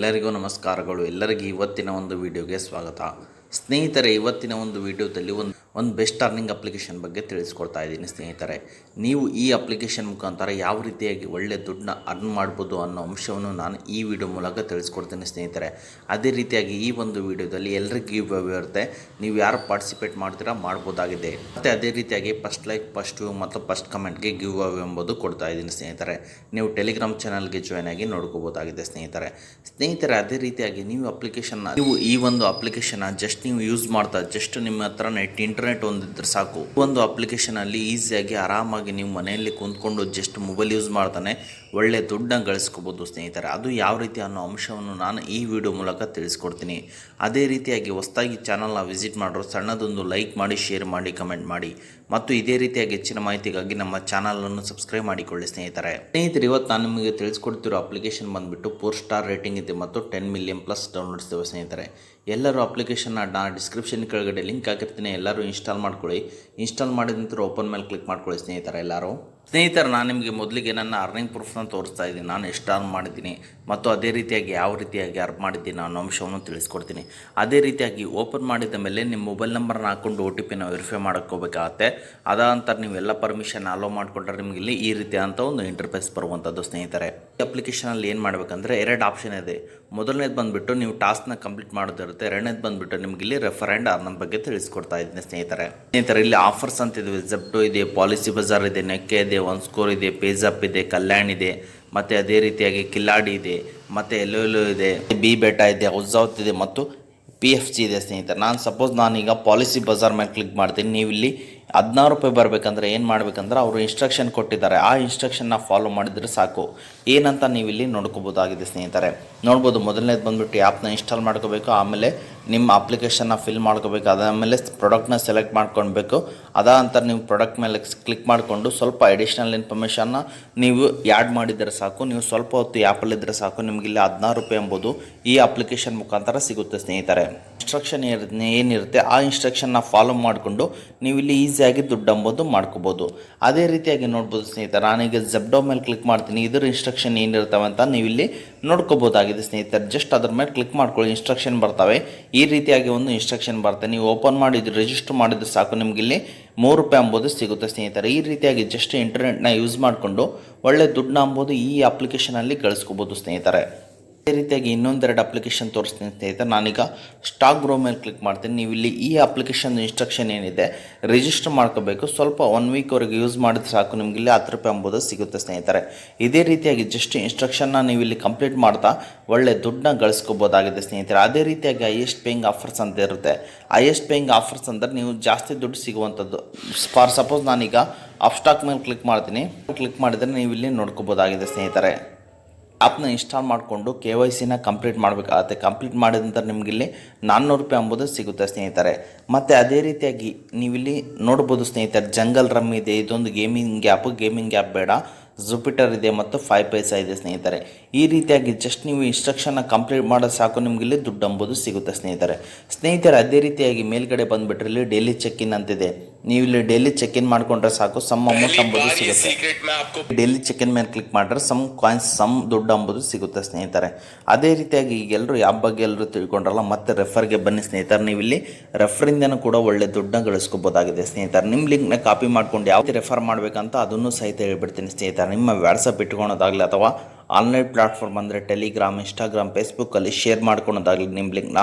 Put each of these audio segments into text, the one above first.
ಎಲ್ಲರಿಗೂ ನಮಸ್ಕಾರಗಳು. ಎಲ್ಲರಿಗೂ ಇವತ್ತಿನ ಒಂದು ವಿಡಿಯೋಗೆ ಸ್ವಾಗತ. ಸ್ನೇಹಿತರೆ, ಇವತ್ತಿನ ಒಂದು ವಿಡಿಯೋದಲ್ಲಿ ಒಂದು ಬೆಸ್ಟ್ ಅರ್ನಿಂಗ್ ಅಪ್ಲಿಕೇಶನ್ ಬಗ್ಗೆ ತಿಳಿಸ್ಕೊಡ್ತಾ ಇದ್ದೀನಿ. ಸ್ನೇಹಿತರೆ, ನೀವು ಈ ಅಪ್ಲಿಕೇಶನ್ ಮುಖಾಂತರ ಯಾವ ರೀತಿಯಾಗಿ ಒಳ್ಳೆ ದುಡ್ಡನ್ನ ಅರ್ನ್ ಮಾಡ್ಬೋದು ಅನ್ನೋ ಅಂಶವನ್ನು ನಾನು ಈ ವಿಡಿಯೋ ಮೂಲಕ ತಿಳಿಸ್ಕೊಡ್ತೀನಿ ಸ್ನೇಹಿತರೆ. ಅದೇ ರೀತಿಯಾಗಿ ಈ ಒಂದು ವಿಡಿಯೋದಲ್ಲಿ ಎಲ್ಲರಿಗೂ ಗಿವ್ ಅವೇ ಇರುತ್ತೆ. ನೀವು ಯಾರು ಪಾರ್ಟಿಸಿಪೇಟ್ ಮಾಡ್ತೀರಾ ಮಾಡ್ಬೋದಾಗಿದೆ. ಮತ್ತು ಅದೇ ರೀತಿಯಾಗಿ ಫಸ್ಟ್ ಲೈಕ್, ಫಸ್ಟ್ ವ್ಯೂ ಮತ್ತು ಫಸ್ಟ್ ಕಮೆಂಟ್ಗೆ ಗಿವ್ ಅವೇ ಎಂಬುದು ಕೊಡ್ತಾ ಇದ್ದೀನಿ ಸ್ನೇಹಿತರೆ. ನೀವು ಟೆಲಿಗ್ರಾಮ್ ಚಾನಲ್ಗೆ ಜಾಯ್ನ್ ಆಗಿ ನೋಡ್ಕೋಬೋದಾಗಿದೆ ಸ್ನೇಹಿತರೆ. ಅದೇ ರೀತಿಯಾಗಿ ನೀವು ಈ ಒಂದು ಅಪ್ಲಿಕೇಶನ್ ಜಸ್ಟ್ ನೀವು ಯೂಸ್ ಮಾಡ್ತಾ ನಿಮ್ಮ ಹತ್ರ ಇಂಟರ್ನೆಟ್ ಒಂದಿದ್ರೆ ಸಾಕು. ಒಂದು ಅಪ್ಲಿಕೇಶನ್ ಅಲ್ಲಿ ಈಸಿಯಾಗಿ ಆರಾಮಾಗಿ ನೀವು ಮನೆಯಲ್ಲಿ ಕುಂತ್ಕೊಂಡು ಜಸ್ಟ್ ಮೊಬೈಲ್ ಯೂಸ್ ಮಾಡ್ತಾನೆ ಒಳ್ಳೆ ದುಡ್ಡನ್ನ ಗಳಿಸ್ಕೋಬಹುದು ಸ್ನೇಹಿತರೆ. ಅದು ಯಾವ ರೀತಿ ಅನ್ನೋ ಅಂಶವನ್ನು ನಾನು ಈ ವಿಡಿಯೋ ಮೂಲಕ ತಿಳಿಸ್ಕೊಡ್ತೀನಿ. ಅದೇ ರೀತಿಯಾಗಿ ಹೊಸದಾಗಿ ಚಾನಲ್ನ ವಿಸಿಟ್ ಮಾಡೋರು ಸಣ್ಣದೊಂದು ಲೈಕ್ ಮಾಡಿ, ಶೇರ್ ಮಾಡಿ, ಕಮೆಂಟ್ ಮಾಡಿ ಮತ್ತು ಇದೇ ರೀತಿಯಾಗಿ ಹೆಚ್ಚಿನ ಮಾಹಿತಿಗಾಗಿ ನಮ್ಮ ಚಾನಲನ್ನು ಸಬ್ಸ್ಕ್ರೈಬ್ ಮಾಡಿಕೊಳ್ಳಿ ಸ್ನೇಹಿತರೆ. ಇವತ್ತು ನಾನು ನಿಮಗೆ ತಿಳಿಸ್ಕೊಡ್ತಿರೋ ಅಪ್ಲಿಕೇಶನ್ ಬಂದುಬಿಟ್ಟು 4 ಸ್ಟಾರ್ ರೇಟಿಂಗ್ ಇದೆ ಮತ್ತು 10 ಮಿಲಿಯನ್ ಪ್ಲಸ್ ಡೌನ್ಲೋಡ್ಸ್ ಇವೆ ಸ್ನೇಹಿತರೆ. ಎಲ್ಲರೂ ಅಪ್ಲಿಕೇಶನ್ನ ನಾನು ಡಿಸ್ಕ್ರಿಪ್ಷನ್ ಕೆಳಗಡೆ ಲಿಂಕ್ ಹಾಕಿರ್ತೀನಿ. ಎಲ್ಲರೂ ಇನ್ಸ್ಟಾಲ್ ಮಾಡ್ಕೊಳ್ಳಿ. ಇನ್ಸ್ಟಾಲ್ ಮಾಡಿದ ನಂತರ ಓಪನ್ ಮೇಲೆ ಕ್ಲಿಕ್ ಮಾಡ್ಕೊಳ್ಳಿ ಸ್ನೇಹಿತರೆ. ಸ್ನೇಹಿತರೆ, ನಾನು ನಿಮಗೆ ಮೊದಲಿಗೆ ನನ್ನ ಅರ್ನಿಂಗ್ ಪ್ರೂಫ್ನ ತೋರಿಸ್ತಾ ಇದ್ದೀನಿ. ನಾನು ಎಷ್ಟು ಅರ್ನ್ ಮಾಡಿದ್ದೀನಿ ಮತ್ತು ಅದೇ ರೀತಿಯಾಗಿ ಯಾವ ರೀತಿಯಾಗಿ ಅರ್ನ್ ಮಾಡಿದ್ದೀನಿ ಅನ್ನೋ ಅಂಶವನ್ನು ತಿಳಿಸ್ಕೊಡ್ತೀನಿ. ಅದೇ ರೀತಿಯಾಗಿ ಓಪನ್ ಮಾಡಿದ ಮೇಲೆ ನಿಮ್ಮ ಮೊಬೈಲ್ ನಂಬರ್ನ ಹಾಕ್ಕೊಂಡು OTPನ ವೆರಿಫೈ ಮಾಡ್ಕೋಬೇಕಾಗತ್ತೆ. ಅದಾನಂತರ ನೀವೆಲ್ಲ ಪರ್ಮಿಷನ್ ಅಲೋ ಮಾಡಿಕೊಂಡ್ರೆ ನಿಮಗೆ ಇಲ್ಲಿ ಈ ರೀತಿಯಾದಂಥ ಒಂದು ಇಂಟರ್ಫೇಸ್ ಬರುವಂಥದ್ದು ಸ್ನೇಹಿತರೆ. ಈ ಅಪ್ಲಿಕೇಶನಲ್ಲಿ ಏನು ಮಾಡಬೇಕಂದ್ರೆ 2 ಆಪ್ಷನ್ ಇದೆ. ಮೊದಲನೇದು ಬಂದುಬಿಟ್ಟು ನೀವು ಟಾಸ್ಕ್ನ ಕಂಪ್ಲೀಟ್ ಮಾಡೋದಿರುತ್ತೆ. ಎರಡನೇದು ಬಂದುಬಿಟ್ಟು ನಿಮಗೆ ಇಲ್ಲಿ ರೆಫರ್ ಆ್ಯಂಡ್ ಅರ್ನ್ ಬಗ್ಗೆ ತಿಳಿಸ್ಕೊಡ್ತಾ ಇದ್ದೀನಿ ಸ್ನೇಹಿತರೆ. ಇಲ್ಲಿ ಆಫರ್ಸ್ ಅಂತ ಇದೆ. ಝೆಪ್ಟೋ ಇದೆ, ಪಾಲಿಸಿ ಬಜಾರ್ ಇದೆ, ನೆಕ್ಕೆ ಇದೆ, ಒನ್ ಸ್ಕೋರ್ ಇದೆ, ಪೇಜಾಪ್ ಇದೆ, ಕಲ್ಯಾಣ್ ಇದೆ, ಮತ್ತು ಅದೇ ರೀತಿಯಾಗಿ ಕಿಲ್ಲಾಡಿ ಇದೆ, ಮತ್ತು ಎಲ್ಲೋ ಇದೆ, ಬಿ ಬೆಟಾ ಇದೆ, ಉಜ್ಜಾವತ್ ಇದೆ ಮತ್ತು PFG ಇದೆ ಸ್ನೇಹಿತರೆ. ನಾನೀಗ ಪಾಲಿಸಿ ಬಜಾರ್ ಮೇಲೆ ಕ್ಲಿಕ್ ಮಾಡ್ತೀನಿ. ನೀವು ಇಲ್ಲಿ 16 ರೂಪಾಯಿ ಬರಬೇಕಂದ್ರೆ ಏನು ಮಾಡಬೇಕಂದ್ರೆ ಅವರು ಇನ್ಸ್ಟ್ರಕ್ಷನ್ ಕೊಟ್ಟಿದ್ದಾರೆ. ಆ ಇನ್ಸ್ಟ್ರಕ್ಷನ್ನ ಫಾಲೋ ಮಾಡಿದರೆ ಸಾಕು. ಏನಂತ ನೀವು ಇಲ್ಲಿ ನೋಡ್ಕೋಬೋದಾಗಿದೆ ಸ್ನೇಹಿತರೆ. ನೋಡ್ಬೋದು, ಮೊದಲನೇದು ಬಂದುಬಿಟ್ಟು ಆ್ಯಪ್ನ ಇನ್ಸ್ಟಾಲ್ ಮಾಡ್ಕೋಬೇಕು. ಆಮೇಲೆ ನಿಮ್ಮ ಅಪ್ಲಿಕೇಶನ್ನ ಫಿಲ್ ಮಾಡ್ಕೋಬೇಕು. ಅದಾದಮೇಲೆ ಪ್ರಾಡಕ್ಟ್ನ ಸೆಲೆಕ್ಟ್ ಮಾಡ್ಕೊಳ್ಬೇಕು. ಅದಾನಂತರ ನೀವು ಪ್ರಾಡಕ್ಟ್ ಮೇಲೆ ಕ್ಲಿಕ್ ಮಾಡಿಕೊಂಡು ಸ್ವಲ್ಪ ಅಡಿಷ್ನಲ್ ಇನ್ಫಾರ್ಮೇಷನ್ನ ನೀವು ಆ್ಯಡ್ ಮಾಡಿದರೆ ಸಾಕು. ನೀವು ಸ್ವಲ್ಪ ಹೊತ್ತು ಆ್ಯಪಲ್ಲಿದ್ದರೆ ಸಾಕು. ನಿಮಗಿಲ್ಲಿ 16 ರೂಪಾಯಿ ಎಂಬುದು ಈ ಅಪ್ಲಿಕೇಶನ್ ಮುಖಾಂತರ ಸಿಗುತ್ತೆ ಸ್ನೇಹಿತರೆ. ಇನ್ಸ್ಟ್ರಕ್ಷನ್ ಏನಿರುತ್ತೆ ಆ ಇನ್ಸ್ಟ್ರಕ್ಷನ್ನ ಫಾಲೋ ಮಾಡಿಕೊಂಡು ನೀವು ಇಲ್ಲಿ ಈಸಿಯಾಗಿ ದುಡ್ಡು ಅಂಬೋದು ಮಾಡ್ಕೋಬೋದು. ಅದೇ ರೀತಿಯಾಗಿ ನೋಡ್ಬೋದು ಸ್ನೇಹಿತರೆ. ನಾನೀಗ ಝೆಪ್ಟೋ ಮೇಲೆ ಕ್ಲಿಕ್ ಮಾಡ್ತೀನಿ. ಇದರ ಇನ್ಸ್ಟ್ರಕ್ಷನ್ ಏನಿರ್ತವೆ ಅಂತ ನೀವು ಇಲ್ಲಿ ನೋಡ್ಕೋಬೋದಾಗಿದೆ ಸ್ನೇಹಿತರೆ. ಜಸ್ಟ್ ಅದ್ರ ಮೇಲೆ ಕ್ಲಿಕ್ ಮಾಡ್ಕೊಳ್ಳಿ, ಇನ್ಸ್ಟ್ರಕ್ಷನ್ ಬರ್ತವೆ. ಈ ರೀತಿಯಾಗಿ ಒಂದು ಇನ್ಸ್ಟ್ರಕ್ಷನ್ ಬರುತ್ತೆ. ನೀವು ಓಪನ್ ಮಾಡಿ ರಿಜಿಸ್ಟರ್ ಮಾಡಿದ್ರೆ ಸಾಕು. ನಿಮಗಿಲ್ಲಿ 3 ರೂಪಾಯಿ ಅಂಬೋದು ಸಿಗುತ್ತೆ ಸ್ನೇಹಿತರೆ. ಈ ರೀತಿಯಾಗಿ ಜಸ್ಟ್ ಇಂಟರ್ನೆಟ್ನ ಯೂಸ್ ಮಾಡಿಕೊಂಡು ಒಳ್ಳೆ ದುಡ್ಡನ್ನ ಅಂಬೋದು ಈ ಅಪ್ಲಿಕೇಶನಲ್ಲಿ ಗಳಿಸ್ಕೋಬೋದು ಸ್ನೇಹಿತರೆ. ಅದೇ ರೀತಿಯಾಗಿ ಇನ್ನೊಂದೆರಡು ಅಪ್ಲಿಕೇಶನ್ ತೋರಿಸ್ತೀನಿ ಸ್ನೇಹಿತರೆ. ನಾನೀಗ ಸ್ಟಾಕ್ ಗ್ರೋ ಮೇಲೆ ಕ್ಲಿಕ್ ಮಾಡ್ತೀನಿ. ನೀವು ಇಲ್ಲಿ ಈ ಅಪ್ಲಿಕೇಶನ್ ಇನ್ಸ್ಟ್ರಕ್ಷನ್ ಏನಿದೆ ರಿಜಿಸ್ಟರ್ ಮಾಡ್ಕೋಬೇಕು. ಸ್ವಲ್ಪ 1 ವೀಕ್ವರೆಗೆ ಯೂಸ್ ಮಾಡಿದ್ರೆ ಸಾಕು. ನಿಮಗೆ ಇಲ್ಲಿ 10 ರೂಪಾಯಿ ಎಂಬುದು ಸಿಗುತ್ತೆ ಸ್ನೇಹಿತರೆ. ಇದೇ ರೀತಿಯಾಗಿ ಜಸ್ಟ್ ಇನ್ಸ್ಟ್ರಕ್ಷನ್ನ ನೀವು ಇಲ್ಲಿ ಕಂಪ್ಲೀಟ್ ಮಾಡ್ತಾ ಒಳ್ಳೆ ದುಡ್ಡನ್ನ ಗಳಿಸ್ಕೋಬೋದಾಗಿದೆ ಸ್ನೇಹಿತರೆ. ಅದೇ ರೀತಿಯಾಗಿ ಹೈಯೆಸ್ಟ್ ಪೇಯಿಂಗ್ ಆಫರ್ಸ್ ಅಂತ ಇರುತ್ತೆ. ಹೈಯೆಸ್ಟ್ ಪೇಯಿಂಗ್ ಆಫರ್ಸ್ ಅಂದರೆ ನೀವು ಜಾಸ್ತಿ ದುಡ್ಡು ಸಿಗುವಂಥದ್ದು. ಫಾರ್ ಸಪೋಸ್ ನಾನೀಗ ಅಪ್ ಸ್ಟಾಕ್ ಮೇಲೆ ಕ್ಲಿಕ್ ಮಾಡ್ತೀನಿ. ಕ್ಲಿಕ್ ಮಾಡಿದರೆ ನೀವು ಇಲ್ಲಿ ನೋಡ್ಕೋಬೋದಾಗಿದೆ ಸ್ನೇಹಿತರೆ. ಆ್ಯಪ್ನ ಇನ್ಸ್ಟಾಲ್ ಮಾಡಿಕೊಂಡು KYCನ ಕಂಪ್ಲೀಟ್ ಮಾಡಬೇಕಾಗುತ್ತೆ. ಕಂಪ್ಲೀಟ್ ಮಾಡಿದ ನಂತರ ನಿಮಗಿಲ್ಲಿ 400 ರೂಪಾಯಿ ಎಂಬುದು ಸಿಗುತ್ತೆ ಸ್ನೇಹಿತರೆ. ಮತ್ತು ಅದೇ ರೀತಿಯಾಗಿ ನೀವಿಲ್ಲಿ ನೋಡ್ಬೋದು ಸ್ನೇಹಿತರೆ, ಜಂಗಲ್ ರಮ್ ಇದೆ. ಇದೊಂದು ಗೇಮಿಂಗ್ ಆ್ಯಪ್ ಬೇಡ. ಜುಪಿಟರ್ ಇದೆ ಮತ್ತು 5 ಪೈಸಾ ಇದೆ ಸ್ನೇಹಿತರೆ. ಈ ರೀತಿಯಾಗಿ ಜಸ್ಟ್ ನೀವು ಇನ್ಸ್ಟ್ರಕ್ಷನ್ನ ಕಂಪ್ಲೀಟ್ ಮಾಡೋದು ಸಾಕು. ನಿಮಗಿಲ್ಲಿ ದುಡ್ಡು ಅಂಬೋದು ಸಿಗುತ್ತೆ ಸ್ನೇಹಿತರೆ. ಅದೇ ರೀತಿಯಾಗಿ ಮೇಲ್ಗಡೆ ಬಂದುಬಿಟ್ರೆ ಇಲ್ಲಿ ಡೈಲಿ ಚೆಕ್ ಇನ್ ಅಂತಿದೆ. ನೀವು ಇಲ್ಲಿ ಡೈಲಿ ಚೆಕ್ ಇನ್ ಮಾಡಿಕೊಂಡ್ರೆ ಸಾಕು, ಸಮ್ ಅಮೌಂಟ್ ಅಂಬೋದು ಸಿಗುತ್ತೆ. ಡೈಲಿ ಚೆಕ್ ಇನ್ ಮೇಲೆ ಕ್ಲಿಕ್ ಮಾಡಿದ್ರೆ ಸಮ್ ದುಡ್ಡು ಅಂಬೋದು ಸಿಗುತ್ತೆ ಸ್ನೇಹಿತರೆ. ಅದೇ ರೀತಿಯಾಗಿ ಈಗ ಎಲ್ಲರೂ ಆ್ಯಪ್ ಬಗ್ಗೆ ಎಲ್ಲರೂ ತಿಳ್ಕೊಂಡ್ರಲ್ಲ, ಮತ್ತೆ ರೆಫರ್ಗೆ ಬನ್ನಿ ಸ್ನೇಹಿತರೆ. ನೀವು ಇಲ್ಲಿ ರೆಫರಿಂದನೂ ಕೂಡ ಒಳ್ಳೆ ದುಡ್ಡನ್ನ ಗಳಿಸ್ಕೋಬೋದಾಗಿದೆ ಸ್ನೇಹಿತರೆ. ನಿಮ್ಮ ಲಿಂಕ್ನ ಕಾಪಿ ಮಾಡ್ಕೊಂಡು ಯಾವ ರೀತಿ ರೆಫರ್ ಮಾಡಬೇಕಂತ ಅದನ್ನು ಸಹಿತ ಹೇಳ್ಬಿಡ್ತೀನಿ ಸ್ನೇಹಿತರೆ. ನಿಮ್ಮ ವಾಟ್ಸಪ್ ಇಟ್ಕೊಳೋದಾಗಲಿ ಅಥವಾ ಆನ್ಲೈನ್ ಪ್ಲಾಟ್ಫಾರ್ಮ್ ಅಂದರೆ ಟೆಲಿಗ್ರಾಮ್, ಇನ್ಸ್ಟಾಗ್ರಾಮ್, ಫೇಸ್ಬುಕ್ಕಲ್ಲಿ ಶೇರ್ ಮಾಡ್ಕೊಳೋದಾಗಲಿ ನಿಮ್ಮ ಲಿಂಕ್ನ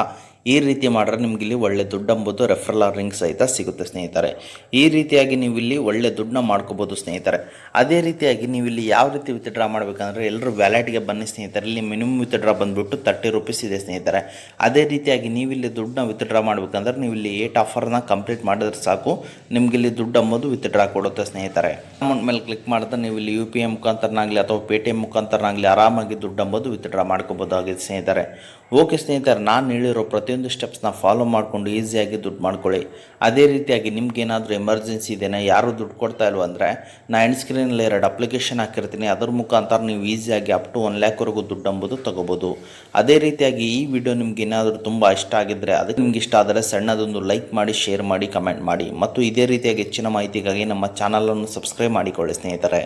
ಈ ರೀತಿ ಮಾಡಿದ್ರೆ ನಿಮಗಿಲ್ಲಿ ಒಳ್ಳೆ ದುಡ್ಡು ಅಂಬೋದು ರೆಫರಲ್ ಲಿಂಕ್ ಸಹಿತ ಸಿಗುತ್ತೆ ಸ್ನೇಹಿತರೆ. ಈ ರೀತಿಯಾಗಿ ನೀವು ಇಲ್ಲಿ ಒಳ್ಳೆ ದುಡ್ಡನ್ನ ಮಾಡ್ಕೋಬೋದು ಸ್ನೇಹಿತರೆ. ಅದೇ ರೀತಿಯಾಗಿ ನೀವು ಇಲ್ಲಿ ಯಾವ ರೀತಿ ವಿತ್ಡ್ರಾ ಮಾಡಬೇಕಂದ್ರೆ ಎಲ್ಲರೂ ವ್ಯಾಲೆಟ್ಗೆ ಬನ್ನಿ ಸ್ನೇಹಿತರೆ. ಇಲ್ಲಿ ಮಿನಿಮಮ್ ವಿತ್ಡ್ರಾ ಬಂದುಬಿಟ್ಟು 30 ರೂಪೀಸ್ ಇದೆ ಸ್ನೇಹಿತರೆ. ಅದೇ ರೀತಿಯಾಗಿ ನೀವಿಲ್ಲಿ ದುಡ್ಡನ್ನ ವಿತ್ಡ್ರಾ ಮಾಡಬೇಕಂದ್ರೆ ನೀವು ಇಲ್ಲಿ 8 ಆಫರ್ನ ಕಂಪ್ಲೀಟ್ ಮಾಡಿದ್ರೆ ಸಾಕು. ನಿಮಗಿಲ್ಲಿ ದುಡ್ಡು ಅಂಬೋದು ವಿತ್ಡ್ರಾ ಕೊಡುತ್ತೆ ಸ್ನೇಹಿತರೆ. ಅಮೌಂಟ್ ಮೇಲೆ ಕ್ಲಿಕ್ ಮಾಡಿದ್ರೆ ನೀವು ಇಲ್ಲಿ UPI ಮುಖಾಂತರನಾಗಲಿ ಅಥವಾ Paytm ಮುಖಾಂತರನಾಗಲಿ ಆರಾಮಾಗಿ ದುಡ್ಡು ಅಂಬೋದು ವಿತ್ಡ್ರಾ ಮಾಡ್ಕೋಬೋದಾಗಿದೆ ಸ್ನೇಹಿತರೆ. ಓಕೆ ಸ್ನೇಹಿತರೆ, ನಾನು ಹೇಳಿರೋ ಪ್ರತಿಯೊಂದು ಸ್ಟೆಪ್ಸ್ನ ಫಾಲೋ ಮಾಡಿಕೊಂಡು ಈಸಿಯಾಗಿ ದುಡ್ಡು ಮಾಡ್ಕೊಳ್ಳಿ. ಅದೇ ರೀತಿಯಾಗಿ ನಿಮ್ಗೇನಾದರೂ ಎಮರ್ಜೆನ್ಸಿ ಇದೆಯಾ, ಯಾರೂ ದುಡ್ಡು ಕೊಡ್ತಾ ಇಲ್ವ ಅಂದರೆ ನಾನು ಎಂಡ್ ಸ್ಕ್ರೀನಲ್ಲಿ 2 ಅಪ್ಲಿಕೇಶನ್ ಹಾಕಿರ್ತೀನಿ. ಅದರ ಮುಖಾಂತರ ನೀವು ಈಸಿಯಾಗಿ ಅಪ್ ಟು 1 ಲ್ಯಾಕ್ವರೆಗೂ ದುಡ್ಡು ಅಂಬೋದು ತೊಗೋಬೋದು. ಅದೇ ರೀತಿಯಾಗಿ ಈ ವಿಡಿಯೋ ನಿಮ್ಗೆ ಏನಾದರೂ ತುಂಬ ಇಷ್ಟ ಆಗಿದ್ದರೆ, ಅದಕ್ಕೆ ನಿಮ್ಗೆ ಇಷ್ಟ ಆದರೆ ಸಣ್ಣದೊಂದು ಲೈಕ್ ಮಾಡಿ, ಶೇರ್ ಮಾಡಿ, ಕಮೆಂಟ್ ಮಾಡಿ ಮತ್ತು ಇದೇ ರೀತಿಯಾಗಿ ಹೆಚ್ಚಿನ ಮಾಹಿತಿಗಾಗಿ ನಮ್ಮ ಚಾನಲನ್ನು ಸಬ್ಸ್ಕ್ರೈಬ್ ಮಾಡಿಕೊಳ್ಳಿ ಸ್ನೇಹಿತರೆ.